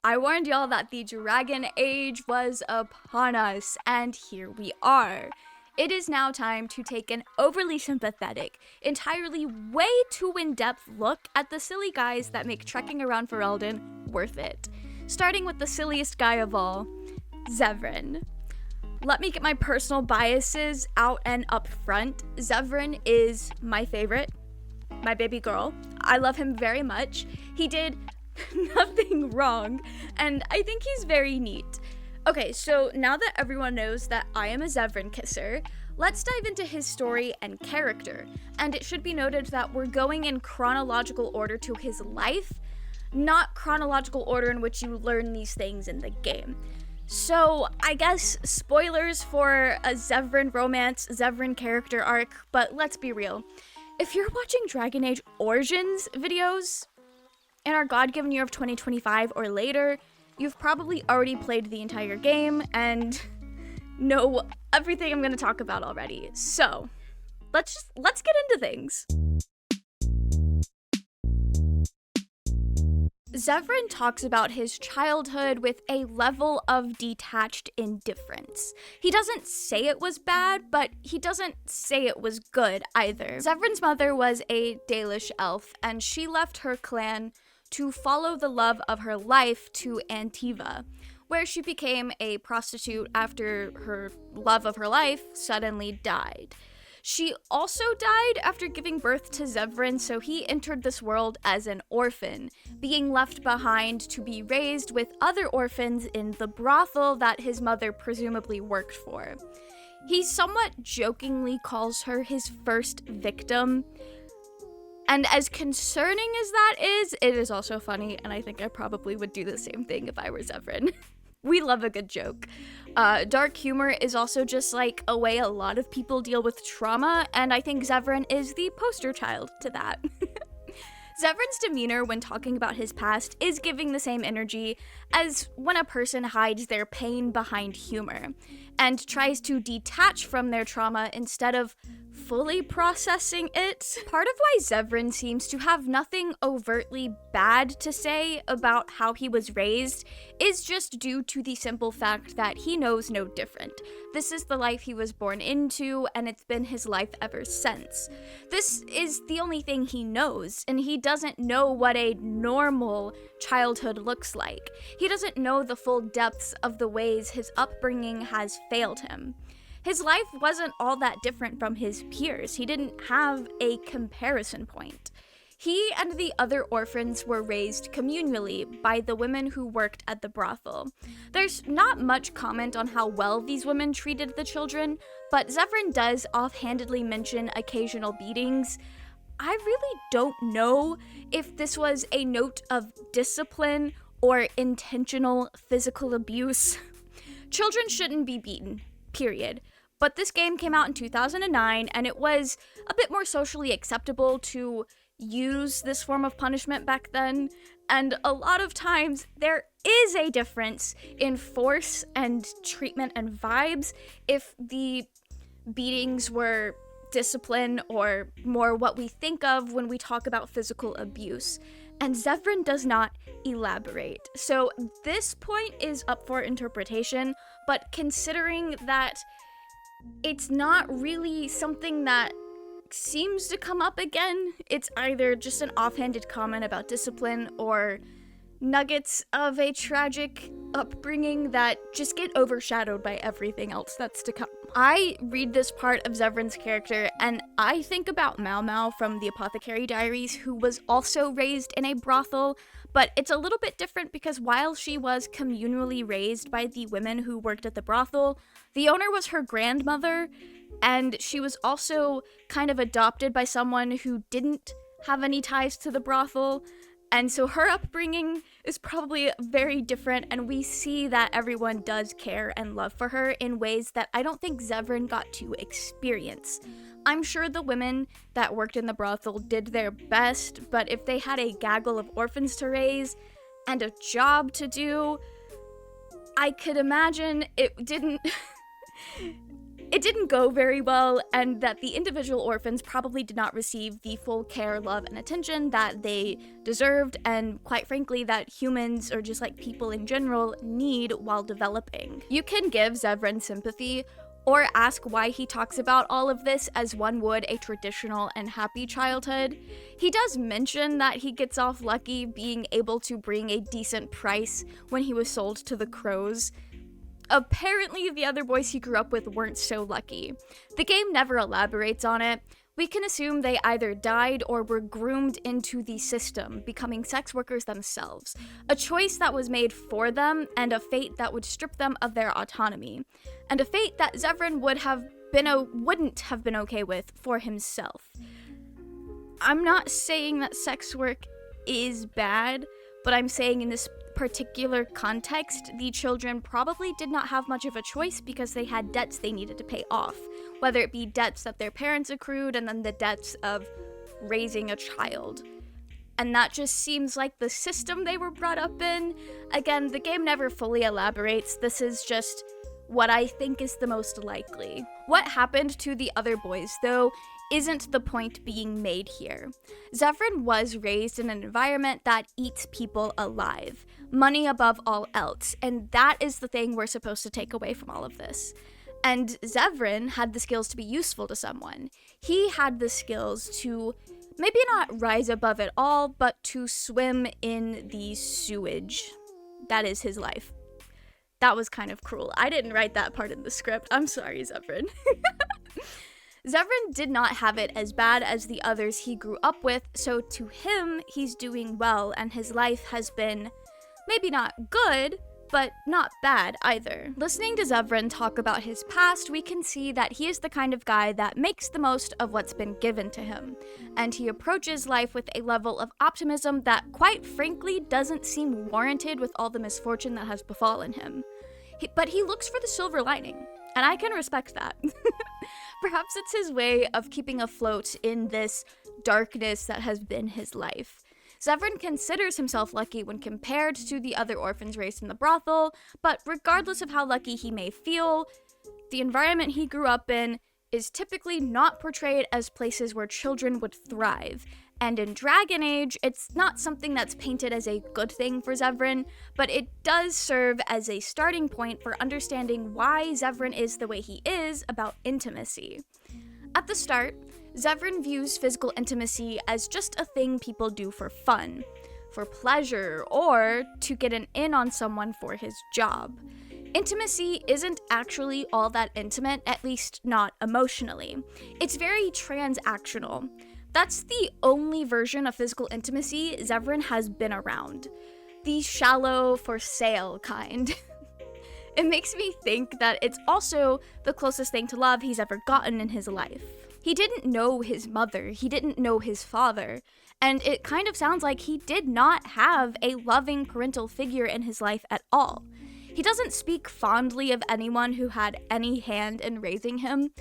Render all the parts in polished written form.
I warned y'all that the Dragon Age was upon us, and here we are. It is now time to take an overly sympathetic, entirely way too in-depth look at the silly guys that make trekking around Ferelden worth it. Starting with the silliest guy of all, Zevran. Let me get my personal biases out and up front. Zevran is my favorite, my baby girl. I love him very much. He did nothing wrong, and I think he's very neat. Okay, so now that everyone knows that I am a Zevran kisser, let's dive into his story and character. And it should be noted that we're going in chronological order to his life, not chronological order in which you learn these things in the game. So, I guess spoilers for a Zevran romance, Zevran character arc, but let's be real. If you're watching Dragon Age Origins videos in our God-given year of 2025 or later, you've probably already played the entire game and know everything I'm going to talk about already. So, let's get into things. Zevran talks about his childhood with a level of detached indifference. He doesn't say it was bad, but he doesn't say it was good either. Zevran's mother was a Dalish elf, and she left her clan to follow the love of her life to Antiva, where she became a prostitute after her love of her life suddenly died. She also died after giving birth to Zevran, so he entered this world as an orphan, being left behind to be raised with other orphans in the brothel that his mother presumably worked for. He somewhat jokingly calls her his first victim, and as concerning as that is, it is also funny, and I think I probably would do the same thing if I were Zevran. We love a good joke. Dark humor is also just like a way a lot of people deal with trauma, and I think Zevran is the poster child to that. Zevran's demeanor when talking about his past is giving the same energy as when a person hides their pain behind humor and tries to detach from their trauma instead of fully processing it. Part of why Zevran seems to have nothing overtly bad to say about how he was raised is just due to the simple fact that he knows no different. This is the life he was born into, and it's been his life ever since. This is the only thing he knows, and he doesn't know what a normal childhood looks like. He doesn't know the full depths of the ways his upbringing has failed him. His life wasn't all that different from his peers. He didn't have a comparison point. He and the other orphans were raised communally by the women who worked at the brothel. There's not much comment on how well these women treated the children, but Zevran does offhandedly mention occasional beatings. I really don't know if this was a note of discipline or intentional physical abuse. Children shouldn't be beaten, period. But this game came out in 2009, and it was a bit more socially acceptable to use this form of punishment back then, and a lot of times there is a difference in force and treatment and vibes if the beatings were discipline or more what we think of when we talk about physical abuse. And Zevran does not elaborate. So this point is up for interpretation, but considering that it's not really something that seems to come up again, it's either just an offhanded comment about discipline or nuggets of a tragic upbringing that just get overshadowed by everything else that's to come. I read this part of Zevran's character and I think about Mao from the Apothecary Diaries, who was also raised in a brothel, but it's a little bit different because while she was communally raised by the women who worked at the brothel, the owner was her grandmother, and she was also kind of adopted by someone who didn't have any ties to the brothel. And so her upbringing is probably very different, and we see that everyone does care and love for her in ways that I don't think Zevran got to experience. I'm sure the women that worked in the brothel did their best, but if they had a gaggle of orphans to raise and a job to do, I could imagine it it didn't go very well, and that the individual orphans probably did not receive the full care, love, and attention that they deserved, and quite frankly, that humans, or just like people in general, need while developing. You can give Zevran sympathy, or ask why he talks about all of this as one would a traditional and happy childhood. He does mention that he gets off lucky being able to bring a decent price when he was sold to the crows. Apparently, the other boys he grew up with weren't so lucky. The game never elaborates on it. We can assume they either died or were groomed into the system, becoming sex workers themselves. A choice that was made for them, and a fate that would strip them of their autonomy. And a fate that Zevran wouldn't have been okay with for himself. I'm not saying that sex work is bad, but I'm saying in this particular context, the children probably did not have much of a choice because they had debts they needed to pay off, whether it be debts that their parents accrued and then the debts of raising a child. And that just seems like the system they were brought up in. Again, the game never fully elaborates. This is just what I think is the most likely. What happened to the other boys, though, isn't the point being made here. Zevran was raised in an environment that eats people alive, money above all else, and that is the thing we're supposed to take away from all of this. And Zevran had the skills to be useful to someone. He had the skills to maybe not rise above it all, but to swim in the sewage. That is his life. That was kind of cruel. I didn't write that part in the script. I'm sorry, Zevran. Zevran did not have it as bad as the others he grew up with, so to him, he's doing well, and his life has been maybe not good, but not bad either. Listening to Zevran talk about his past, we can see that he is the kind of guy that makes the most of what's been given to him, and he approaches life with a level of optimism that, quite frankly, doesn't seem warranted with all the misfortune that has befallen him. But he looks for the silver lining, and I can respect that. Perhaps it's his way of keeping afloat in this darkness that has been his life. Zevran considers himself lucky when compared to the other orphans raised in the brothel, but regardless of how lucky he may feel, the environment he grew up in is typically not portrayed as places where children would thrive. And in Dragon Age, it's not something that's painted as a good thing for Zevran, but it does serve as a starting point for understanding why Zevran is the way he is about intimacy. At the start, Zevran views physical intimacy as just a thing people do for fun, for pleasure, or to get an in on someone for his job. Intimacy isn't actually all that intimate, at least not emotionally. It's very transactional. That's the only version of physical intimacy Zevran has been around. The shallow, for sale kind. It makes me think that it's also the closest thing to love he's ever gotten in his life. He didn't know his mother, he didn't know his father, and it kind of sounds like he did not have a loving parental figure in his life at all. He doesn't speak fondly of anyone who had any hand in raising him,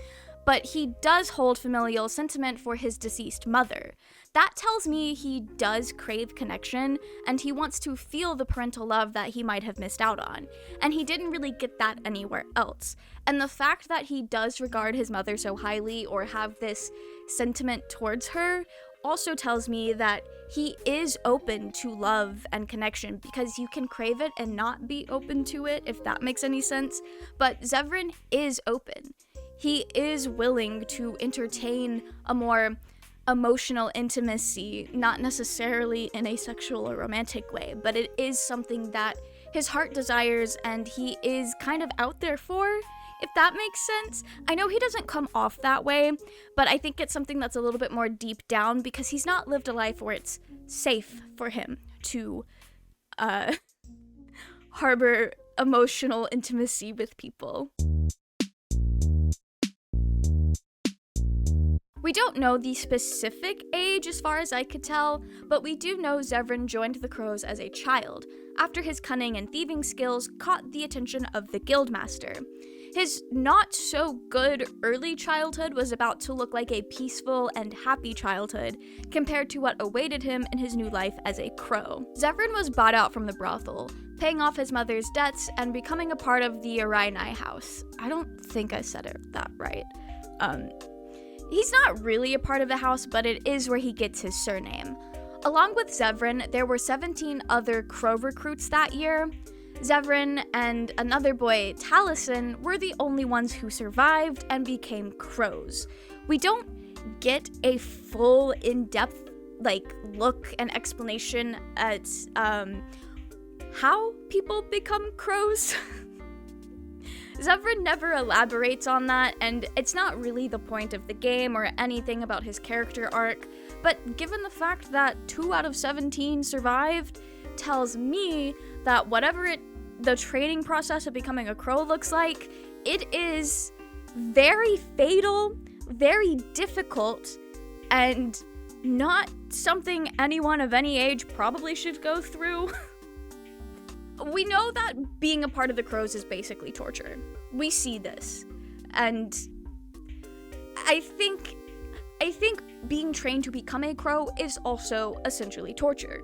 but he does hold familial sentiment for his deceased mother. That tells me he does crave connection, and he wants to feel the parental love that he might have missed out on, and he didn't really get that anywhere else. And the fact that he does regard his mother so highly or have this sentiment towards her also tells me that he is open to love and connection, because you can crave it and not be open to it, if that makes any sense. But Zevran is open. He is willing to entertain a more emotional intimacy, not necessarily in a sexual or romantic way, but it is something that his heart desires and he is kind of out there for, if that makes sense. I know he doesn't come off that way, but I think it's something that's a little bit more deep down, because he's not lived a life where it's safe for him to harbor emotional intimacy with people. We don't know the specific age as far as I could tell, but we do know Zevran joined the Crows as a child, after his cunning and thieving skills caught the attention of the Guildmaster. His not-so-good early childhood was about to look like a peaceful and happy childhood, compared to what awaited him in his new life as a crow. Zevran was bought out from the brothel, paying off his mother's debts, and becoming a part of the Arainai house. I don't think I said that right. He's not really a part of the house, but it is where he gets his surname. Along with Zevran, there were 17 other crow recruits that year. Zevran and another boy, Taliesin, were the only ones who survived and became crows. We don't get a full, in-depth, look and explanation at, how people become crows. Zevran never elaborates on that, and it's not really the point of the game or anything about his character arc, but given the fact that 2 out of 17 survived, tells me that whatever the training process of becoming a crow looks like, it is very fatal, very difficult, and not something anyone of any age probably should go through. We know that being a part of the crows is basically torture. We see this. And I think being trained to become a crow is also essentially torture.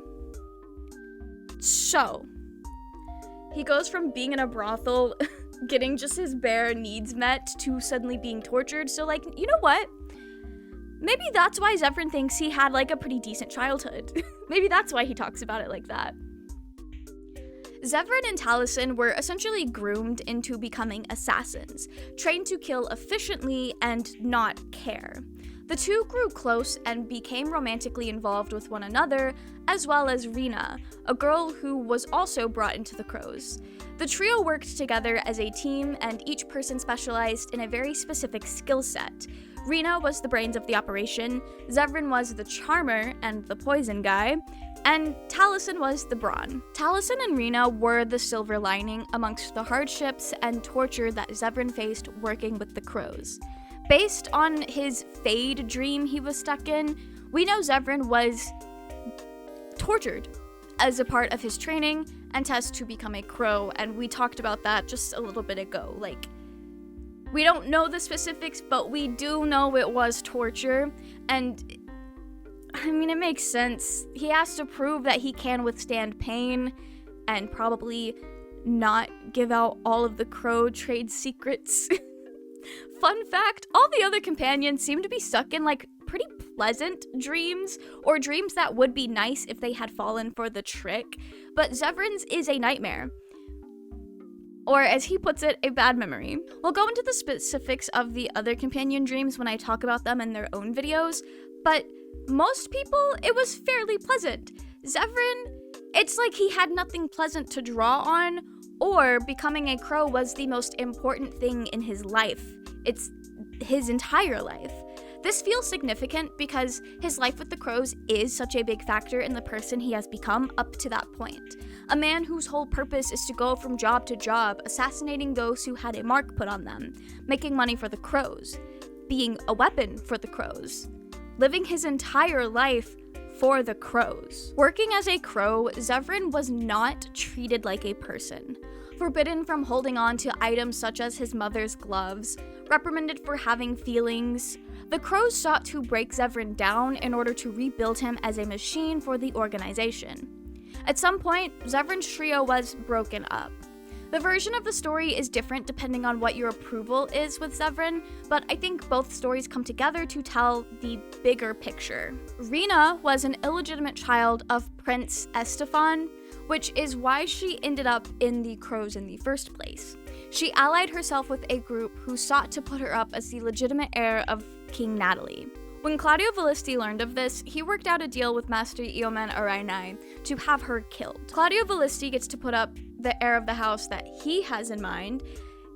So, he goes from being in a brothel, getting just his bare needs met, to suddenly being tortured. So, you know what? Maybe that's why Zevran thinks he had, a pretty decent childhood. Maybe that's why he talks about it like that. Zevran and Taliesin were essentially groomed into becoming assassins, trained to kill efficiently and not care. The two grew close and became romantically involved with one another, as well as Rena, a girl who was also brought into the crows. The trio worked together as a team, and each person specialized in a very specific skill set. Rena was the brains of the operation, Zevran was the charmer and the poison guy, and Taliesin was the brawn. Taliesin and Rena were the silver lining amongst the hardships and torture that Zevran faced working with the crows. Based on his Fade dream he was stuck in, we know Zevran was tortured as a part of his training and test to become a crow, and we talked about that just a little bit ago. We don't know the specifics, but we do know it was torture, and it makes sense. He has to prove that he can withstand pain and probably not give out all of the crow trade secrets. Fun fact, all the other companions seem to be stuck in pretty pleasant dreams, or dreams that would be nice if they had fallen for the trick, but Zevran's is a nightmare. Or, as he puts it, a bad memory. We'll go into the specifics of the other companion dreams when I talk about them in their own videos, but most people, it was fairly pleasant. Zevran, it's like he had nothing pleasant to draw on, or becoming a crow was the most important thing in his life. It's his entire life. This feels significant because his life with the crows is such a big factor in the person he has become up to that point. A man whose whole purpose is to go from job to job, assassinating those who had a mark put on them, making money for the crows, being a weapon for the crows, living his entire life for the crows. Working as a crow, Zevran was not treated like a person. Forbidden from holding on to items such as his mother's gloves, reprimanded for having feelings, the crows sought to break Zevran down in order to rebuild him as a machine for the organization. At some point, Zevran's trio was broken up. The version of the story is different depending on what your approval is with Zevran, but I think both stories come together to tell the bigger picture. Rena was an illegitimate child of Prince Estefan, which is why she ended up in the crows in the first place. She allied herself with a group who sought to put her up as the legitimate heir of King Natalie. When Claudio Valisti learned of this, he worked out a deal with Master Iomen Arainai to have her killed. Claudio Valisti gets to put up the heir of the house that he has in mind.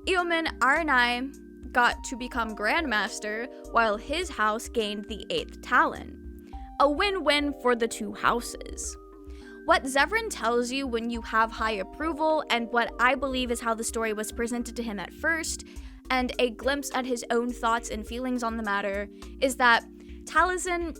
Iomen Arainai got to become Grandmaster, while his house gained the 8th Talon. A win-win for the two houses. What Zevran tells you when you have high approval, and what I believe is how the story was presented to him at first, and a glimpse at his own thoughts and feelings on the matter, is that Taliesin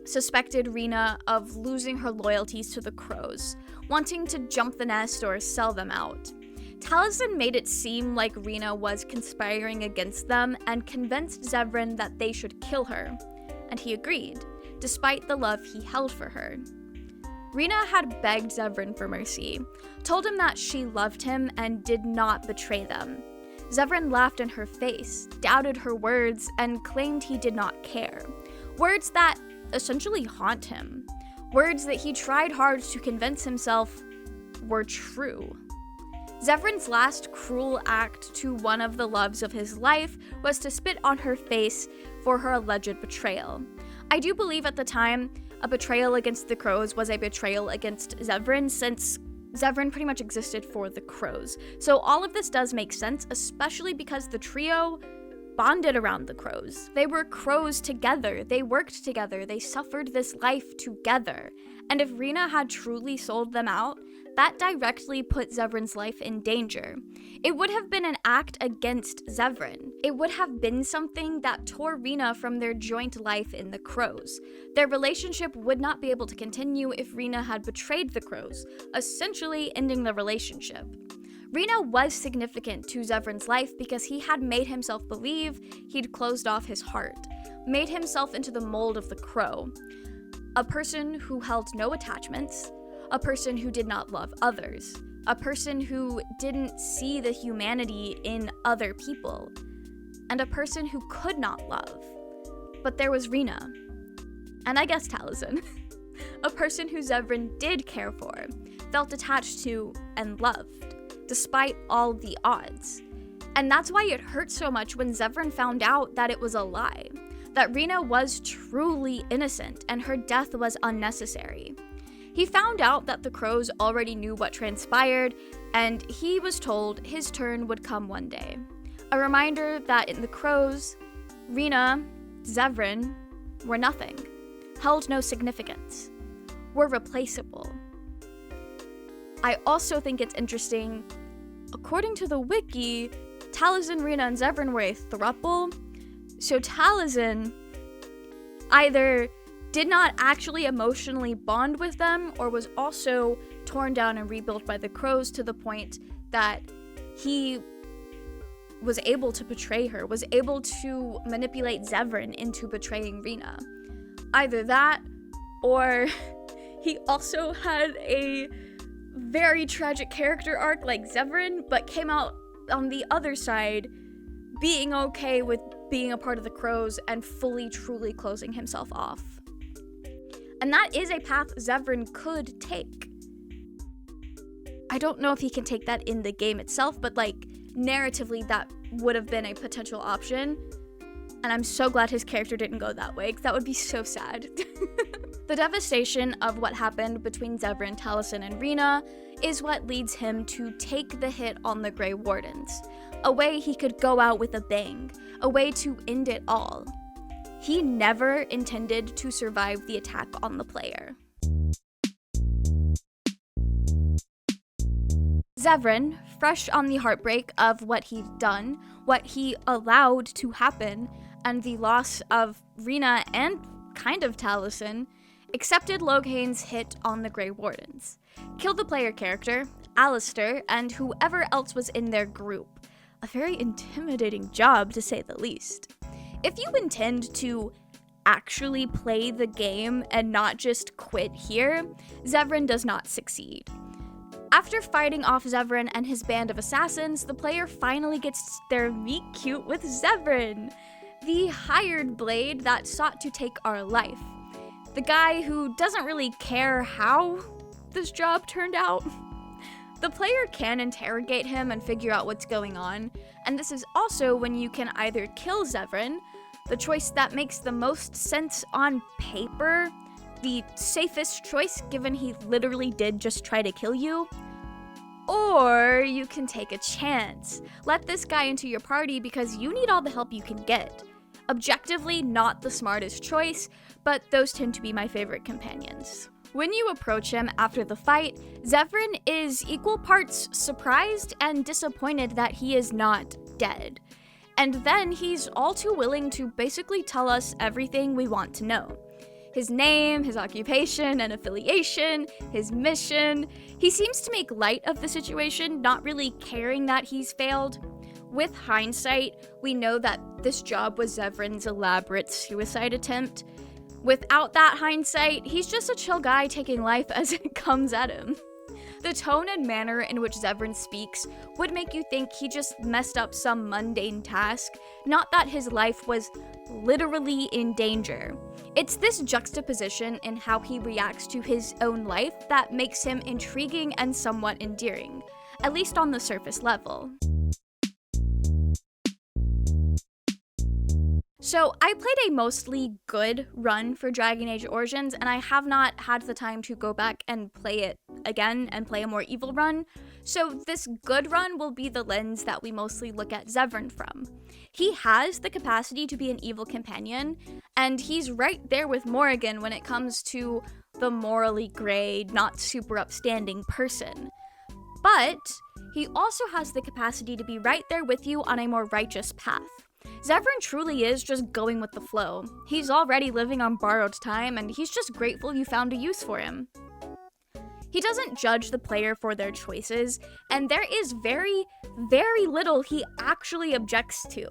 suspected Rena of losing her loyalties to the crows, wanting to jump the nest or sell them out. Taliesin made it seem like Rena was conspiring against them and convinced Zevran that they should kill her, and he agreed, despite the love he held for her. Rena had begged Zevran for mercy, told him that she loved him and did not betray them. Zevran laughed in her face, doubted her words, and claimed he did not care. Words that essentially haunt him. Words that he tried hard to convince himself were true. Zevran's last cruel act to one of the loves of his life was to spit on her face for her alleged betrayal. I do believe at the time a betrayal against the Crows was a betrayal against Zevran, since Zevran pretty much existed for the Crows. So all of this does make sense, especially because the trio bonded around the Crows. They were Crows together, they worked together, they suffered this life together. And if Rena had truly sold them out, that directly put Zevran's life in danger. It would have been an act against Zevran. It would have been something that tore Rena from their joint life in the Crows. Their relationship would not be able to continue if Rena had betrayed the Crows, essentially ending the relationship. Rena was significant to Zevran's life because he had made himself believe he'd closed off his heart, made himself into the mold of the Crow. A person who held no attachments, a person who did not love others, a person who didn't see the humanity in other people, and a person who could not love. But there was Rena, and I guess Taliesin, a person who Zevran did care for, felt attached to, and loved, despite all the odds. And that's why it hurt so much when Zevran found out that it was a lie, that Rena was truly innocent and her death was unnecessary. He found out that the Crows already knew what transpired, and he was told his turn would come one day. A reminder that in the Crows, Rena, Zevran, were nothing, held no significance, were replaceable. I also think it's interesting, according to the wiki, Taliesin, Rena, and Zevran were a throuple, so Taliesin either did not actually emotionally bond with them, or was also torn down and rebuilt by the Crows to the point that he was able to betray her, was able to manipulate Zevran into betraying Rena. Either that, or he also had a very tragic character arc like Zevran, but came out on the other side being okay with being a part of the Crows and fully, truly closing himself off. And that is a path Zevran could take. I don't know if he can take that in the game itself, but narratively that would have been a potential option. And I'm so glad his character didn't go that way, because that would be so sad. The devastation of what happened between Zevran, Taliesin, and Rena is what leads him to take the hit on the Grey Wardens. A way he could go out with a bang. A way to end it all. He never intended to survive the attack on the player. Zevran, fresh on the heartbreak of what he'd done, what he allowed to happen, and the loss of Rena and kind of Taliesin, accepted Loghain's hit on the Grey Wardens. Killed the player character, Alistair, and whoever else was in their group. A very intimidating job, to say the least. If you intend to actually play the game and not just quit here, Zevran does not succeed. After fighting off Zevran and his band of assassins, the player finally gets their meet cute with Zevran, the hired blade that sought to take our life. The guy who doesn't really care how this job turned out. The player can interrogate him and figure out what's going on, and this is also when you can either kill Zevran, the choice that makes the most sense on paper, the safest choice given he literally did just try to kill you, or you can take a chance. Let this guy into your party because you need all the help you can get. Objectively, not the smartest choice, but those tend to be my favorite companions. When you approach him after the fight, Zevran is equal parts surprised and disappointed that he is not dead. And then he's all too willing to basically tell us everything we want to know. His name, his occupation and affiliation, his mission. He seems to make light of the situation, not really caring that he's failed. With hindsight, we know that this job was Zevran's elaborate suicide attempt. Without that hindsight, he's just a chill guy taking life as it comes at him. The tone and manner in which Zevran speaks would make you think he just messed up some mundane task, not that his life was literally in danger. It's this juxtaposition in how he reacts to his own life that makes him intriguing and somewhat endearing, at least on the surface level. So I played a mostly good run for Dragon Age Origins, and I have not had the time to go back and play it again and play a more evil run. So this good run will be the lens that we mostly look at Zevran from. He has the capacity to be an evil companion, and he's right there with Morrigan when it comes to the morally gray, not super upstanding person. But he also has the capacity to be right there with you on a more righteous path. Zevran truly is just going with the flow. He's already living on borrowed time, and he's just grateful you found a use for him. He doesn't judge the player for their choices, and there is very, very little he actually objects to,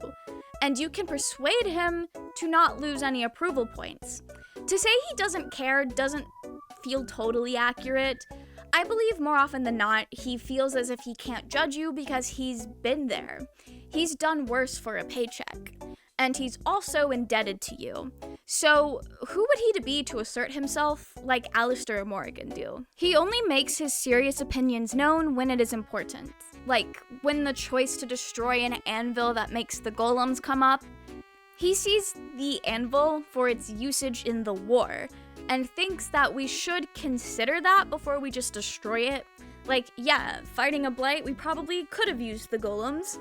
and you can persuade him to not lose any approval points. To say he doesn't care doesn't feel totally accurate. I believe more often than not, he feels as if he can't judge you because he's been there. He's done worse for a paycheck, and he's also indebted to you. So who would he to be to assert himself like Alistair or Morrigan do? He only makes his serious opinions known when it is important, like when the choice to destroy an anvil that makes the golems come up. He sees the anvil for its usage in the war, and thinks that we should consider that before we just destroy it. Like, yeah, fighting a blight, we probably could have used the golems.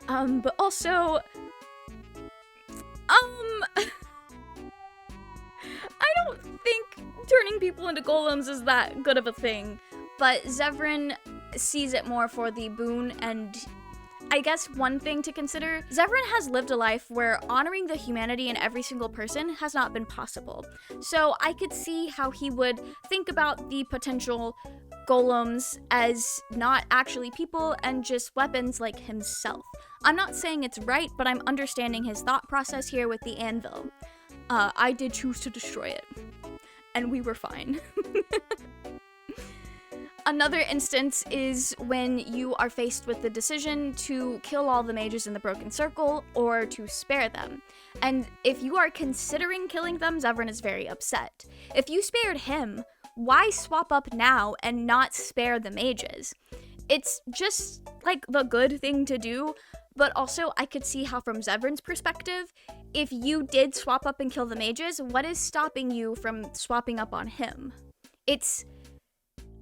But also, I don't think turning people into golems is that good of a thing, but Zevran sees it more for the boon, and I guess one thing to consider, Zevran has lived a life where honoring the humanity in every single person has not been possible. So I could see how he would think about the potential golems as not actually people and just weapons like himself. I'm not saying it's right, but I'm understanding his thought process here with the anvil. I did choose to destroy it, and we were fine. Another instance is when you are faced with the decision to kill all the mages in the Broken Circle or to spare them. And if you are considering killing them, Zevran is very upset. If you spared him, why swap up now and not spare the mages? It's just like the good thing to do, but also I could see how from Zevran's perspective, if you did swap up and kill the mages, what is stopping you from swapping up on him? It's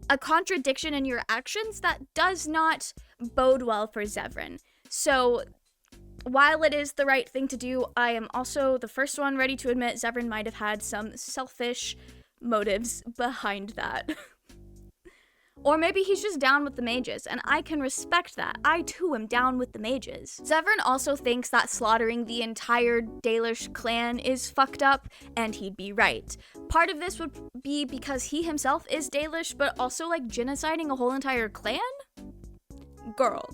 a contradiction in your actions that does not bode well for Zevran. So while it is the right thing to do, I am also the first one ready to admit Zevran might have had some selfish motives behind that. Or maybe he's just down with the mages, and I can respect that. I too am down with the mages. Zevran also thinks that slaughtering the entire Dalish clan is fucked up, and he'd be right. Part of this would be because he himself is Dalish, but also like genociding a whole entire clan? Girl.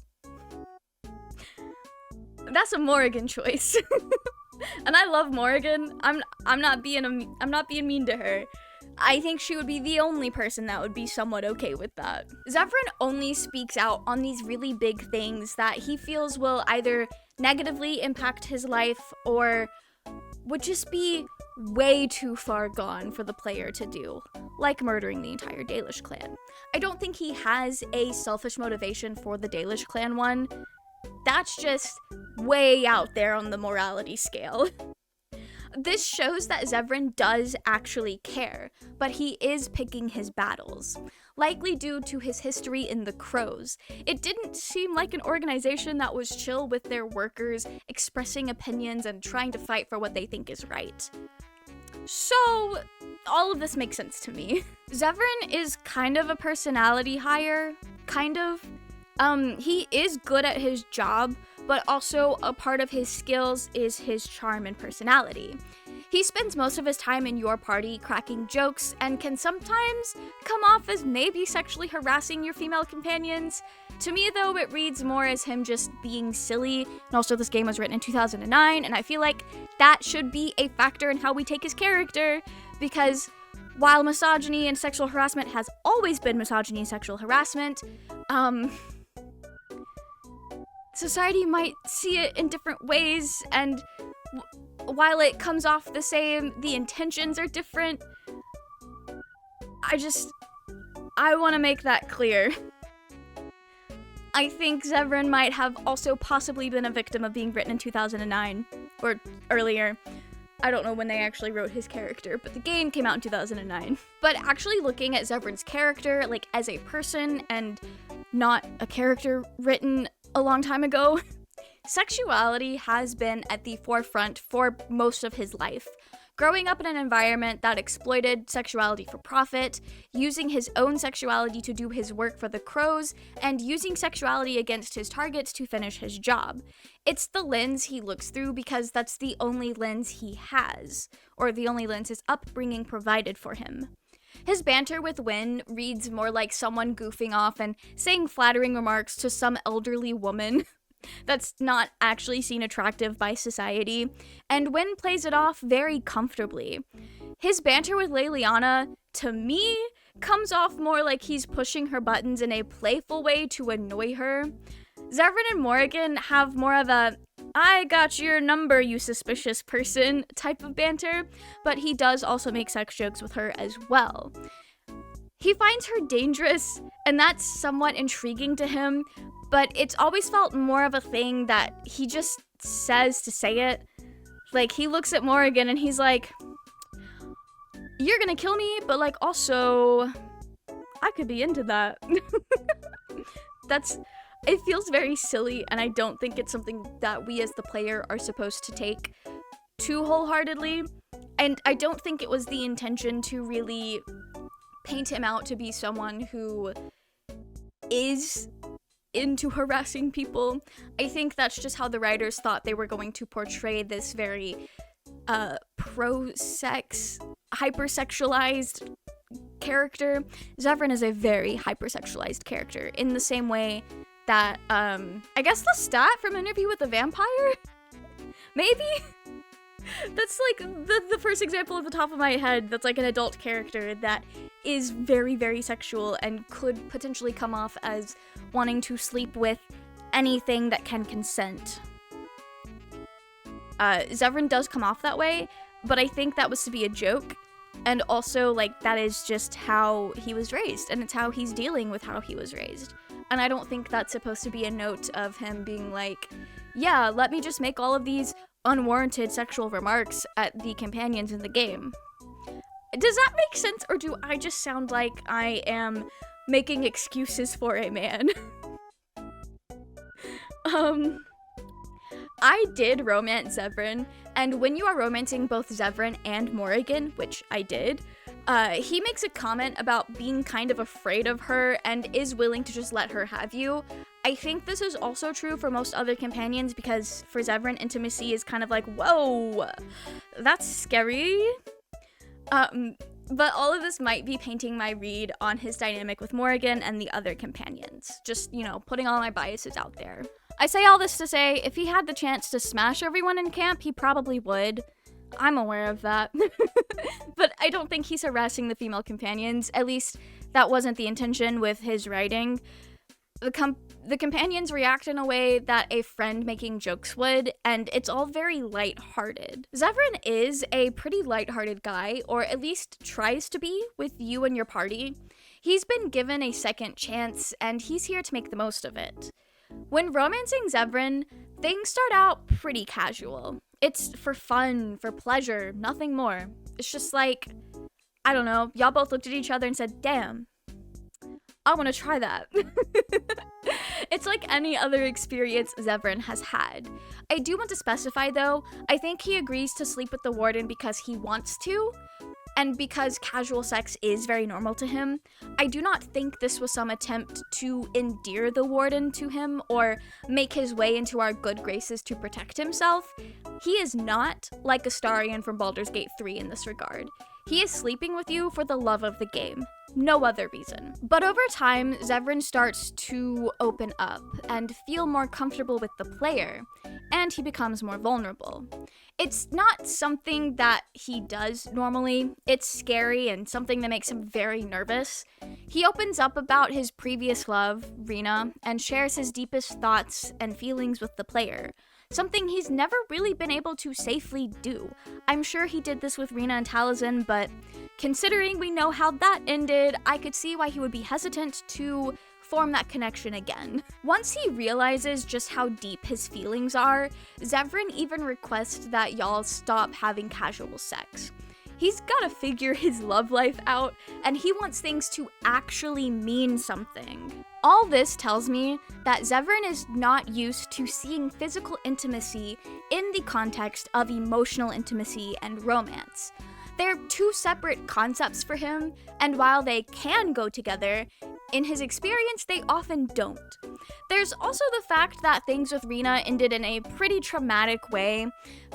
That's a Morrigan choice. And I love Morrigan. I'm not being mean to her. I think she would be the only person that would be somewhat okay with that. Zevran only speaks out on these really big things that he feels will either negatively impact his life or would just be way too far gone for the player to do, like murdering the entire Dalish clan. I don't think he has a selfish motivation for the Dalish clan one. That's just way out there on the morality scale. This shows that Zevran does actually care, but he is picking his battles, likely due to his history in the Crows. It didn't seem like an organization that was chill with their workers expressing opinions and trying to fight for what they think is right. So, all of this makes sense to me. Zevran is kind of a personality hire, kind of. He is good at his job, but also a part of his skills is his charm and personality. He spends most of his time in your party cracking jokes and can sometimes come off as maybe sexually harassing your female companions. To me, though, it reads more as him just being silly, and also this game was written in 2009, and I feel like that should be a factor in how we take his character, because while misogyny and sexual harassment has always been misogyny and sexual harassment, society might see it in different ways, and while it comes off the same, the intentions are different. I want to make that clear. I think Zevran might have also possibly been a victim of being written in 2009, or earlier. I don't know when they actually wrote his character, but the game came out in 2009. But actually looking at Zevran's character, like as a person and not a character written a long time ago, sexuality has been at the forefront for most of his life. Growing up in an environment that exploited sexuality for profit, using his own sexuality to do his work for the crows, and using sexuality against his targets to finish his job. It's the lens he looks through because that's the only lens he has, or the only lens his upbringing provided for him. His banter with Wynn reads more like someone goofing off and saying flattering remarks to some elderly woman that's not actually seen attractive by society, and Wynn plays it off very comfortably. His banter with Leliana, to me, comes off more like he's pushing her buttons in a playful way to annoy her. Zevran and Morrigan have more of a "I got your number, you suspicious person" type of banter, but he does also make sex jokes with her as well. He finds her dangerous, and that's somewhat intriguing to him, but it's always felt more of a thing that he just says to say it. Like, he looks at Morrigan and he's like, "You're gonna kill me, but like, also, I could be into that." It feels very silly, and I don't think it's something that we as the player are supposed to take too wholeheartedly. And I don't think it was the intention to really paint him out to be someone who is into harassing people. I think that's just how the writers thought they were going to portray this very pro-sex, hypersexualized character. Zevran is a very hypersexualized character in the same way that, I guess Lestat from Interview with the Vampire? Maybe? That's like the first example off the top of my head that's like an adult character that is very, very sexual and could potentially come off as wanting to sleep with anything that can consent. Zevran does come off that way, but I think that was to be a joke, and also, like, that is just how he was raised, and it's how he's dealing with how he was raised. And I don't think that's supposed to be a note of him being like, yeah, let me just make all of these unwarranted sexual remarks at the companions in the game. Does that make sense, or do I just sound like I am making excuses for a man? I did romance Zevran, and when you are romancing both Zevran and Morrigan, which I did, he makes a comment about being kind of afraid of her and is willing to just let her have you. I think this is also true for most other companions, because for Zevran, intimacy is kind of like, whoa, that's scary. But all of this might be painting my read on his dynamic with Morrigan and the other companions. Just, you know, putting all my biases out there. I say all this to say, if he had the chance to smash everyone in camp, he probably would. I'm aware of that. But I don't think he's harassing the female companions. At least, that wasn't the intention with his writing. The companions react in a way that a friend making jokes would, and it's all very lighthearted. Zevran is a pretty lighthearted guy, or at least tries to be, with you and your party. He's been given a second chance, and he's here to make the most of it. When romancing Zevran, things start out pretty casual. It's for fun, for pleasure, nothing more. It's just like, I don't know, y'all both looked at each other and said, damn, I want to try that. It's like any other experience Zevran has had. I do want to specify though, I think he agrees to sleep with the warden because he wants to, and because casual sex is very normal to him. I do not think this was some attempt to endear the warden to him or make his way into our good graces to protect himself. He is not like Astarion from Baldur's Gate 3 in this regard. He is sleeping with you for the love of the game. No other reason. But over time, Zevran starts to open up and feel more comfortable with the player, and he becomes more vulnerable. It's not something that he does normally. It's scary and something that makes him very nervous. He opens up about his previous love, Rena, and shares his deepest thoughts and feelings with the player. Something he's never really been able to safely do. I'm sure he did this with Rena and Taliesin, but considering we know how that ended, I could see why he would be hesitant to form that connection again. Once he realizes just how deep his feelings are, Zevran even requests that y'all stop having casual sex. He's gotta figure his love life out, and he wants things to actually mean something. All this tells me that Zevran is not used to seeing physical intimacy in the context of emotional intimacy and romance. They're two separate concepts for him, and while they can go together, in his experience, they often don't. There's also the fact that things with Rena ended in a pretty traumatic way.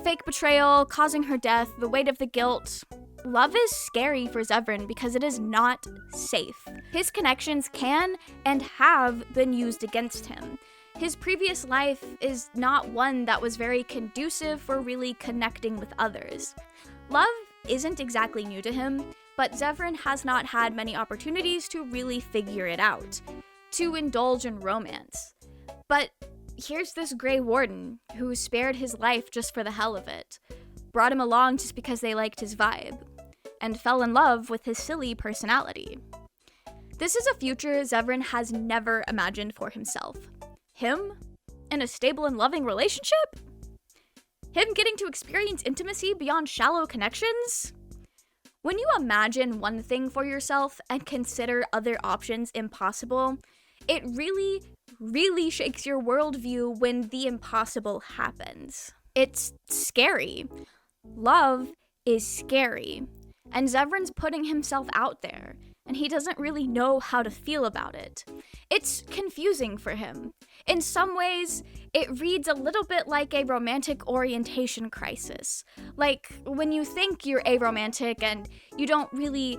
Fake betrayal, causing her death, the weight of the guilt. Love is scary for Zevran because it is not safe. His connections can and have been used against him. His previous life is not one that was very conducive for really connecting with others. Love isn't exactly new to him, but Zevran has not had many opportunities to really figure it out, to indulge in romance. But here's this Grey Warden who spared his life just for the hell of it, brought him along just because they liked his vibe, and fell in love with his silly personality. This is a future Zevran has never imagined for himself. Him in a stable and loving relationship? Him getting to experience intimacy beyond shallow connections? When you imagine one thing for yourself and consider other options impossible, it really, really shakes your worldview when the impossible happens. It's scary. Love is scary. And Zevran's putting himself out there, and he doesn't really know how to feel about it. It's confusing for him. In some ways, it reads a little bit like a romantic orientation crisis. Like when you think you're aromantic and you don't really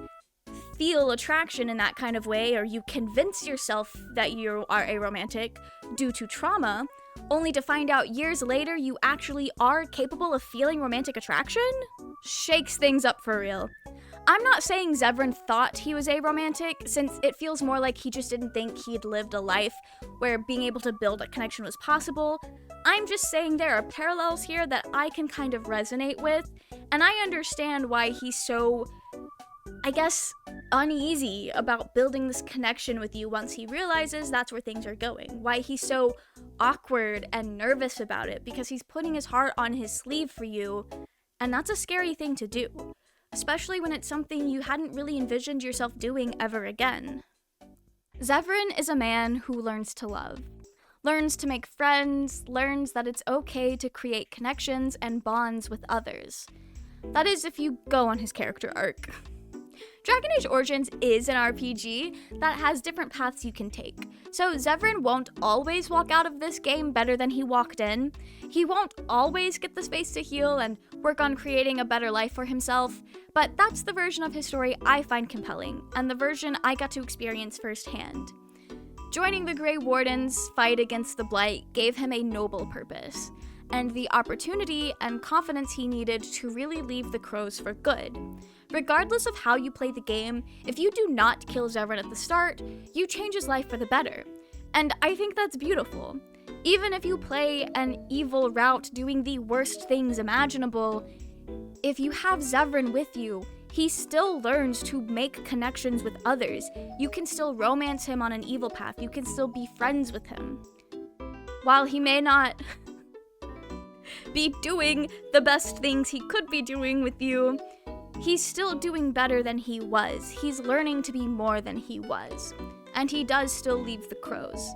feel attraction in that kind of way, or you convince yourself that you are aromantic due to trauma, only to find out years later you actually are capable of feeling romantic attraction? Shakes things up for real. I'm not saying Zevran thought he was aromantic, since it feels more like he just didn't think he'd lived a life where being able to build a connection was possible. I'm just saying there are parallels here that I can kind of resonate with, and I understand why he's so, I guess, uneasy about building this connection with you once he realizes that's where things are going. Why he's so awkward and nervous about it, because he's putting his heart on his sleeve for you, and that's a scary thing to do. Especially when it's something you hadn't really envisioned yourself doing ever again. Zevran is a man who learns to love, learns to make friends, learns that it's okay to create connections and bonds with others. That is if you go on his character arc. Dragon Age Origins is an RPG that has different paths you can take. So Zevran won't always walk out of this game better than he walked in. He won't always get the space to heal and work on creating a better life for himself, but that's the version of his story I find compelling, and the version I got to experience firsthand. Joining the Grey Warden's fight against the Blight gave him a noble purpose, and the opportunity and confidence he needed to really leave the Crows for good. Regardless of how you play the game, if you do not kill Zevran at the start, you change his life for the better. And I think that's beautiful. Even if you play an evil route doing the worst things imaginable, if you have Zevran with you, he still learns to make connections with others. You can still romance him on an evil path. You can still be friends with him. While he may not be doing the best things he could be doing with you, he's still doing better than he was. He's learning to be more than he was. And he does still leave the Crows.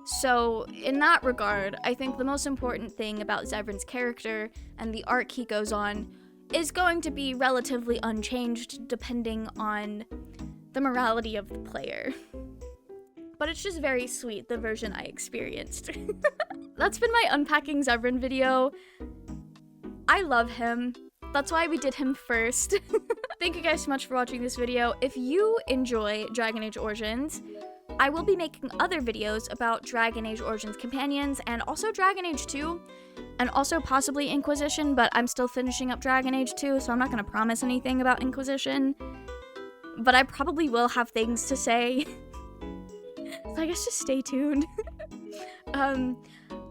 So, in that regard, I think the most important thing about Zevran's character and the arc he goes on is going to be relatively unchanged depending on the morality of the player. But it's just very sweet, the version I experienced. That's been my Unpacking Zevran video. I love him. That's why we did him first. thank you guys so much for watching this video. If you enjoy Dragon Age Origins, I will be making other videos about Dragon Age Origins companions and also Dragon Age 2 and also possibly Inquisition, but I'm still finishing up Dragon Age 2, so I'm not going to promise anything about Inquisition, but I probably will have things to say. So I guess just stay tuned.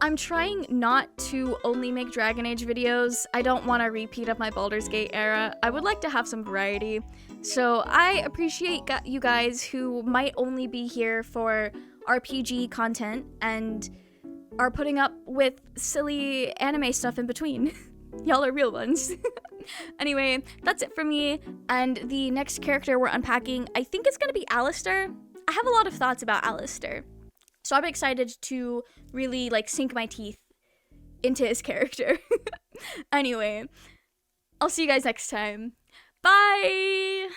I'm trying not to only make Dragon Age videos. I don't want a repeat of my Baldur's Gate era. I would like to have some variety. So I appreciate you guys who might only be here for RPG content and are putting up with silly anime stuff in between. Y'all are real ones. Anyway, that's it for me. And the next character we're unpacking, I think it's gonna be Alistair. I have a lot of thoughts about Alistair. So I'm excited to really sink my teeth into his character. Anyway, I'll see you guys next time. Bye!